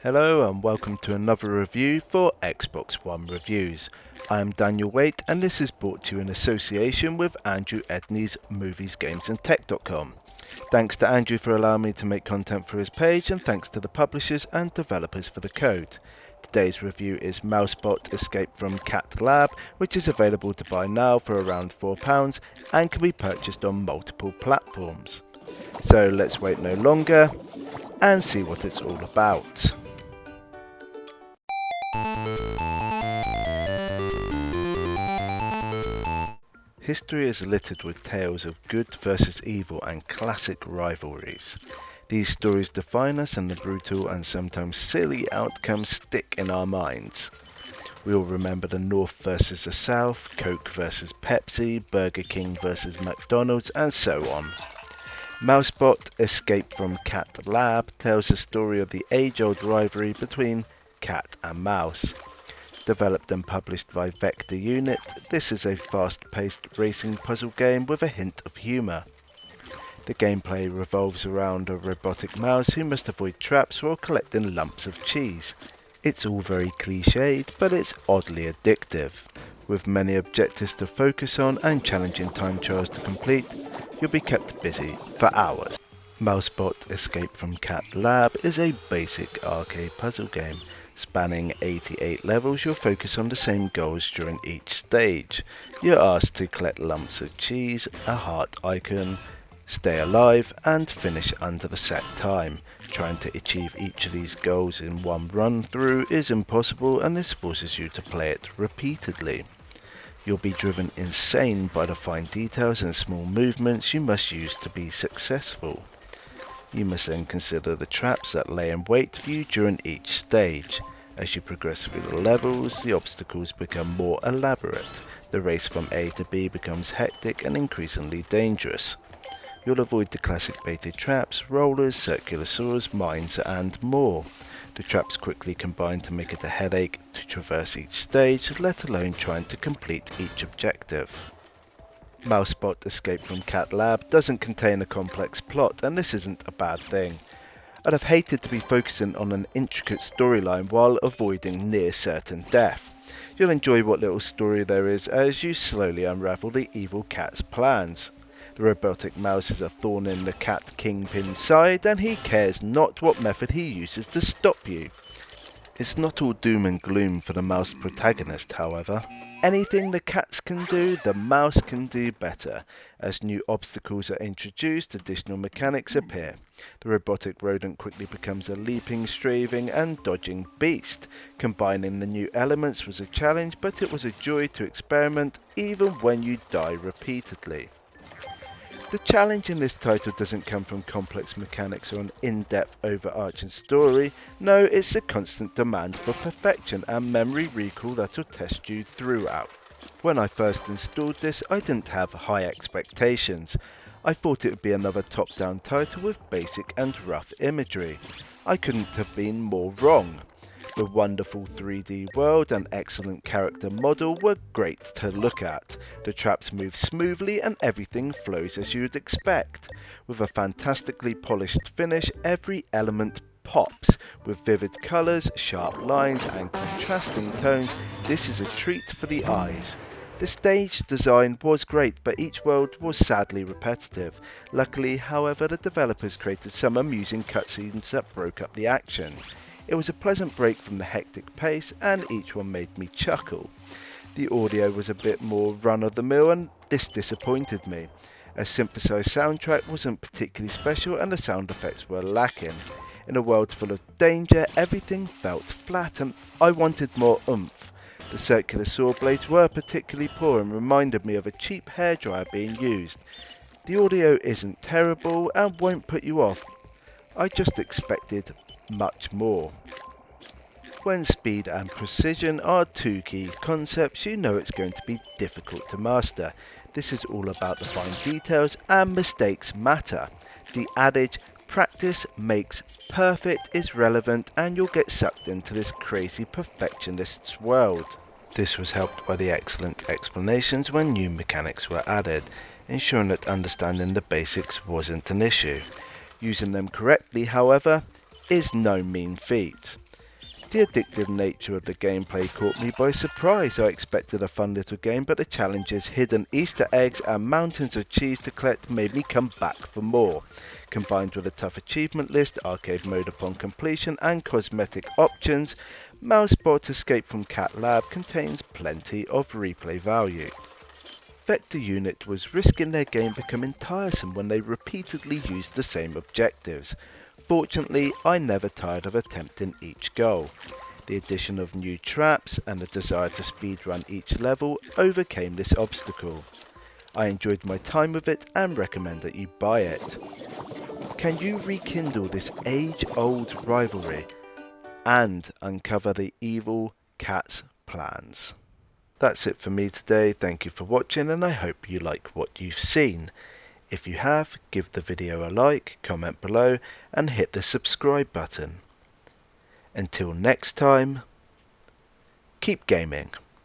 Hello and welcome to another review for Xbox One Reviews. I am Daniel Waite and this is brought to you in association with Andrew Edney's moviesgamesandtech.com. Thanks to Andrew for allowing me to make content for his page, and thanks to the publishers and developers for the code. Today's review is MouseBot Escape from CatLab, which is available to buy now for around £4 and can be purchased on multiple platforms. So let's wait no longer and see what it's all about. History is littered with tales of good versus evil and classic rivalries. These stories define us, and the brutal and sometimes silly outcomes stick in our minds. We all remember the North versus the South, Coke versus Pepsi, Burger King versus McDonald's, and so on. MouseBot Escape from CatLab tells the story of the age-old rivalry between cat and mouse. Developed and published by Vector Unit, this is a fast-paced racing puzzle game with a hint of humour. The gameplay revolves around a robotic mouse who must avoid traps while collecting lumps of cheese. It's all very cliched, but it's oddly addictive. With many objectives to focus on and challenging time trials to complete, you'll be kept busy for hours. MouseBot Escape from CatLab is a basic arcade puzzle game. Spanning 88 levels, you'll focus on the same goals during each stage. You're asked to collect lumps of cheese, a heart icon, stay alive, and finish under the set time. Trying to achieve each of these goals in one run through is impossible, and this forces you to play it repeatedly. You'll be driven insane by the fine details and small movements you must use to be successful. You must then consider the traps that lay in wait for you during each stage. As you progress through the levels, the obstacles become more elaborate. The race from A to B becomes hectic and increasingly dangerous. You'll avoid the classic baited traps, rollers, circular saws, mines, and more. The traps quickly combine to make it a headache to traverse each stage, let alone trying to complete each objective. MouseBot Escape from CatLab doesn't contain a complex plot, and this isn't a bad thing. I'd have hated to be focusing on an intricate storyline while avoiding near certain death. You'll enjoy what little story there is as you slowly unravel the evil cat's plans. The robotic mouse is a thorn in the cat kingpin's side, and he cares not what method he uses to stop you. It's not all doom and gloom for the mouse protagonist, however. Anything the cats can do, the mouse can do better. As new obstacles are introduced, additional mechanics appear. The robotic rodent quickly becomes a leaping, strafing, and dodging beast. Combining the new elements was a challenge, but it was a joy to experiment even when you die repeatedly. The challenge in this title doesn't come from complex mechanics or an in-depth overarching story. No, it's a constant demand for perfection and memory recall that will test you throughout. When I first installed this, I didn't have high expectations. I thought it would be another top-down title with basic and rough imagery. I couldn't have been more wrong. The wonderful 3D world and excellent character model were great to look at. The traps move smoothly and everything flows as you would expect. With a fantastically polished finish, every element pops. With vivid colours, sharp lines and contrasting tones, this is a treat for the eyes. The stage design was great, but each world was sadly repetitive. Luckily, however, the developers created some amusing cutscenes that broke up the action. It was a pleasant break from the hectic pace, and each one made me chuckle. The audio was a bit more run-of-the-mill, and this disappointed me. A synthesized soundtrack wasn't particularly special, and the sound effects were lacking. In a world full of danger, everything felt flat, and I wanted more oomph. The circular saw blades were particularly poor and reminded me of a cheap hairdryer being used. The audio isn't terrible and won't put you off. I just expected much more. When speed and precision are two key concepts, you know it's going to be difficult to master. This is all about the fine details, and mistakes matter. The adage, practice makes perfect, is relevant, and you'll get sucked into this crazy perfectionist's world. This was helped by the excellent explanations when new mechanics were added, ensuring that understanding the basics wasn't an issue. Using them correctly, however, is no mean feat. The addictive nature of the gameplay caught me by surprise. I expected a fun little game, but the challenges, hidden Easter eggs and mountains of cheese to collect made me come back for more. Combined with a tough achievement list, arcade mode upon completion and cosmetic options, MouseBot Escape from CatLab contains plenty of replay value. Vector Unit was risking their game becoming tiresome when they repeatedly used the same objectives. Fortunately, I never tired of attempting each goal. The addition of new traps and the desire to speedrun each level overcame this obstacle. I enjoyed my time with it and recommend that you buy it. Can you rekindle this age-old rivalry and uncover the evil cat's plans? That's it for me today. Thank you for watching and I hope you like what you've seen. If you have, give the video a like, comment below and hit the subscribe button. Until next time, keep gaming.